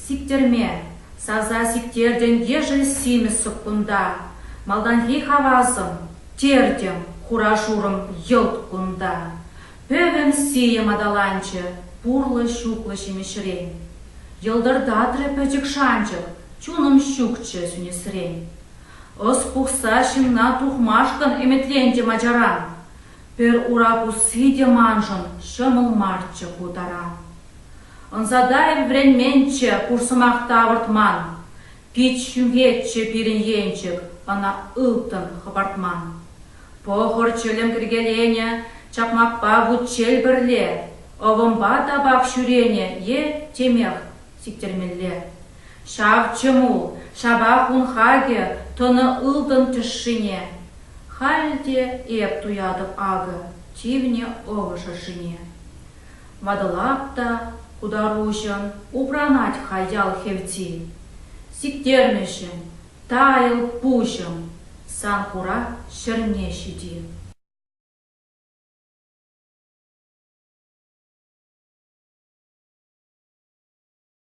Сиктерме, саза сиктерден ежел симесіп күнда, малданхи хавазым, тердем, хурашурым йылт күнда. Пөвім сием адаланчы, пурлы шуклы шемешрен. Йылдырда трепөчік шанчық, чуным щукчы сүнесрен. Ос пухса шимна тухмашкан эметленде мажаран. Пер урапу сиде манжын шымыл марчы кутаран. Онзадай вренменче курсымақ тавыртман. Пич шүнгетче пирин енчік, ана ылтын хабартман. Похор чөлем кіргелене, чакмакпа вучел бірле. Овымба табақ шүрене, е темех сиктермелле. Шав чымул, шабақ унхаге, тоны ылтын түшшине. Хальде еп туядып ағы, тивне овышы жине. Вадылапта, кударушын, упранать хаял хевти. Сиктермешін, тайыл пушым, сан кура шырне шиди.